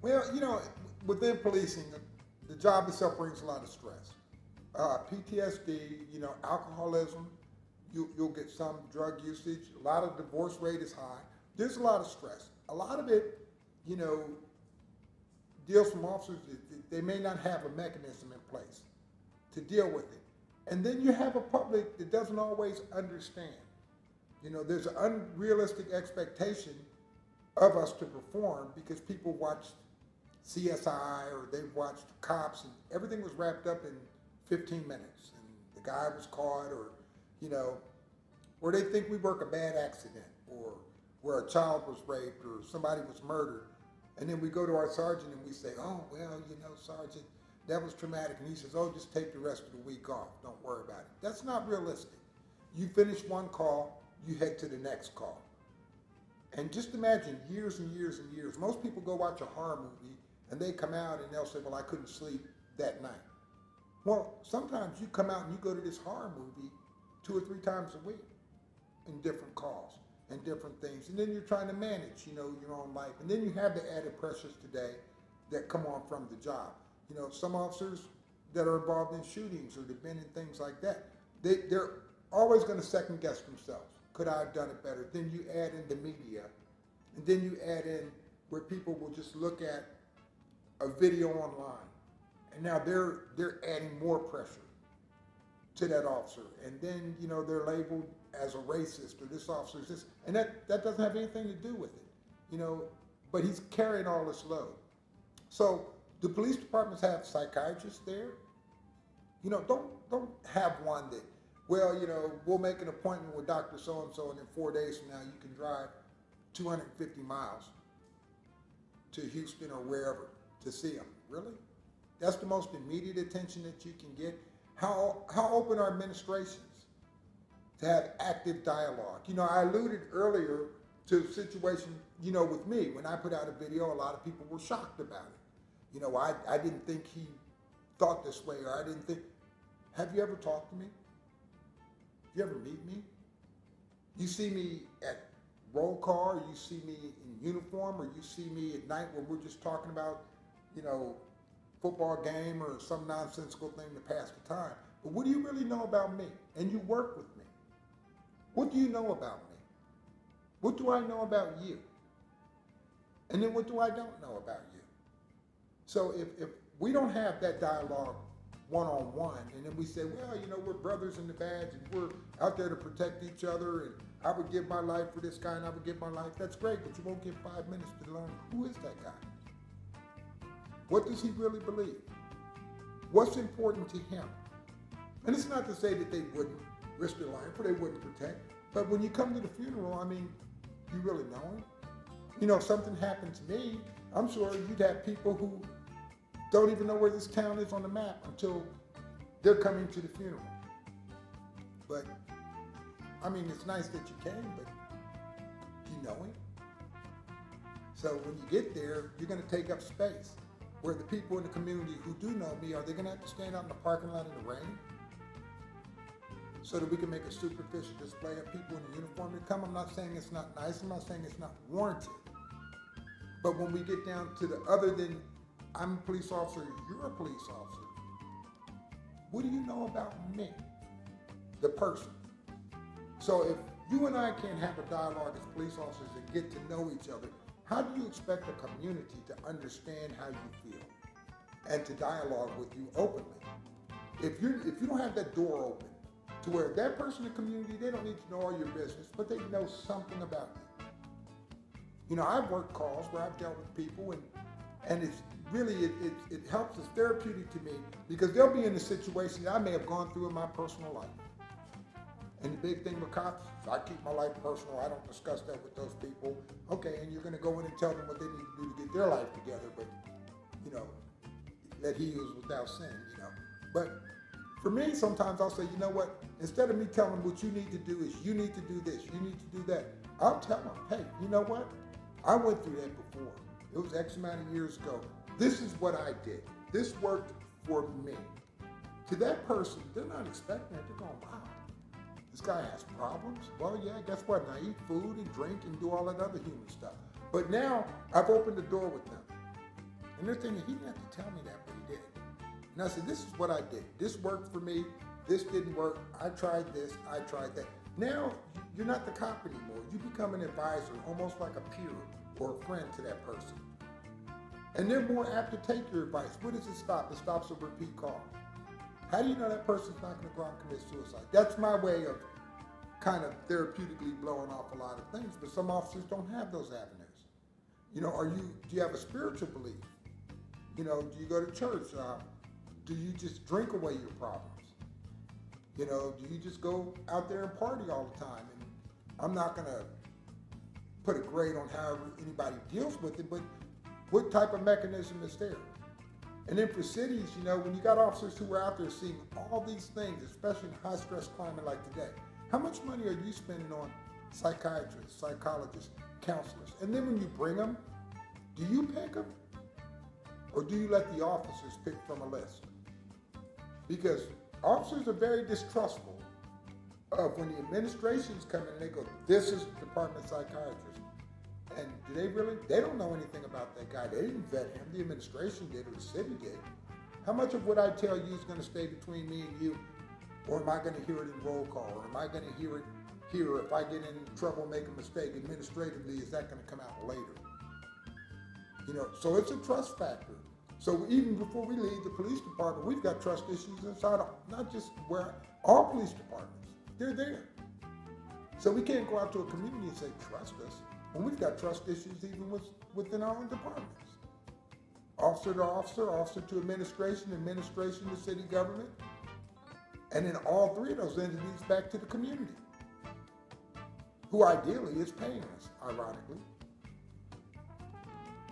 Well, within policing, the job itself brings a lot of stress. PTSD, alcoholism, you'll get some drug usage. A lot of divorce rate is high. There's a lot of stress. A lot of it, you know, deals from officers that they may not have a mechanism in place to deal with it. And then you have a public that doesn't always understand. There's an unrealistic expectation of us to perform because people watched CSI or they've watched Cops and everything was wrapped up in 15 minutes and the guy was caught or they think we work a bad accident or where a child was raped or somebody was murdered. And then we go to our sergeant and we say, oh, well, Sergeant, that was traumatic. And he says, oh, just take the rest of the week off. Don't worry about it. That's not realistic. You finish one call, you head to the next call. And just imagine years and years and years. Most people go watch a horror movie and they come out and they'll say, well, I couldn't sleep that night. Well, sometimes you come out and you go to this horror movie 2 or 3 times a week in different calls and different things. And then you're trying to manage, your own life. And then you have the added pressures today that come on from the job. Some officers that are involved in shootings or they've been in things like that, they're always going to second guess themselves. Could I have done it better? Then you add in the media, and then you add in where people will just look at a video online, and now they're adding more pressure to that officer, and then they're labeled as a racist or this officer is this, and that doesn't have anything to do with it, but he's carrying all this load. So do police departments have psychiatrists there? Don't have one that, well, we'll make an appointment with Dr. So-and-so, and in 4 days from now you can drive 250 miles to Houston or wherever to see him. Really? That's the most immediate attention that you can get? How open are administrations to have active dialogue? I alluded earlier to a situation, with me. When I put out a video, a lot of people were shocked about it. I didn't think he thought this way, or I didn't think. Have you ever talked to me? You ever meet me? You see me at roll call, or you see me in uniform, or you see me at night when we're just talking about, football game or some nonsensical thing to pass the time. But what do you really know about me? And you work with me. What do you know about me? What do I know about you? And then what do I don't know about you? So if we don't have that dialogue one-on-one, and then we say, well, we're brothers in the badge and we're out there to protect each other, and I would give my life for this guy and I would give my life, that's great, but you won't get 5 minutes to learn who is that guy? What does he really believe? What's important to him? And it's not to say that they wouldn't risk their life or they wouldn't protect, but when you come to the funeral, you really know him? If something happened to me, I'm sure you'd have people who don't even know where this town is on the map until they're coming to the funeral. But, it's nice that you came, but do you know him? So when you get there, you're going to take up space. Where the people in the community who do know me, are they going to have to stand out in the parking lot in the rain so that we can make a superficial display of people in the uniform that come? I'm not saying it's not nice. I'm not saying it's not warranted. But when we get down to the other than I'm a police officer, you're a police officer, what do you know about me, the person? So if you and I can't have a dialogue as police officers and get to know each other, how do you expect a community to understand how you feel and to dialogue with you openly? If you don't have that door open to where that person in the community, they don't need to know all your business, but they know something about you. I've worked calls where I've dealt with people and it's really, it helps, it's therapeutic to me because they'll be in a situation that I may have gone through in my personal life. And the big thing with cops is I keep my life personal. I don't discuss that with those people. Okay, and you're going to go in and tell them what they need to do to get their life together, but, that he was without sin, But for me, sometimes I'll say, you know what? Instead of me telling them what you need to do is you need to do this, you need to do that, I'll tell them, hey, you know what? I went through that before. It was X amount of years ago. This is what I did. This worked for me. To that person, they're not expecting it. They're going, wow, this guy has problems? Well, yeah, guess what? And I eat food and drink and do all that other human stuff. But now I've opened the door with them. And they're thinking, he didn't have to tell me that, but he did. And I said, this is what I did. This worked for me. This didn't work. I tried this. I tried that. Now, you're not the cop anymore. You become an advisor, almost like a peer or a friend to that person. And they're more apt to take your advice. What does it stop? It stops a repeat call. How do you know that person's not going to go out and commit suicide? That's my way of kind of therapeutically blowing off a lot of things, but some officers don't have those avenues. You know, do you have a spiritual belief? You know, do you go to church? Do you just drink away your problems? You know, do you just go out there and party all the time? And I'm not going to put a grade on how anybody deals with it, but what type of mechanism is there? And then for cities, you know, when you got officers who are out there seeing all these things, especially in a high-stress climate like today, how much money are you spending on psychiatrists, psychologists, counselors? And then when you bring them, do you pick them? Or do you let the officers pick from a list? Because officers are very distrustful of when the administrations come in and they go, this is Department Psychiatrist. And do they really? They don't know anything about that guy. They didn't vet him. The administration did or the city did. How much of what I tell you is going to stay between me and you? Or am I going to hear it in roll call? Or am I going to hear it here if I get in trouble, make a mistake administratively? Is that going to come out later? You know, so it's a trust factor. So even before we leave the police department, we've got trust issues inside, not just where all police departments, they're there. So we can't go out to a community and say, trust us, when we've got trust issues even within our own departments. Officer to officer, officer to administration, administration to city government, and then all three of those entities back to the community, who ideally is paying us, ironically.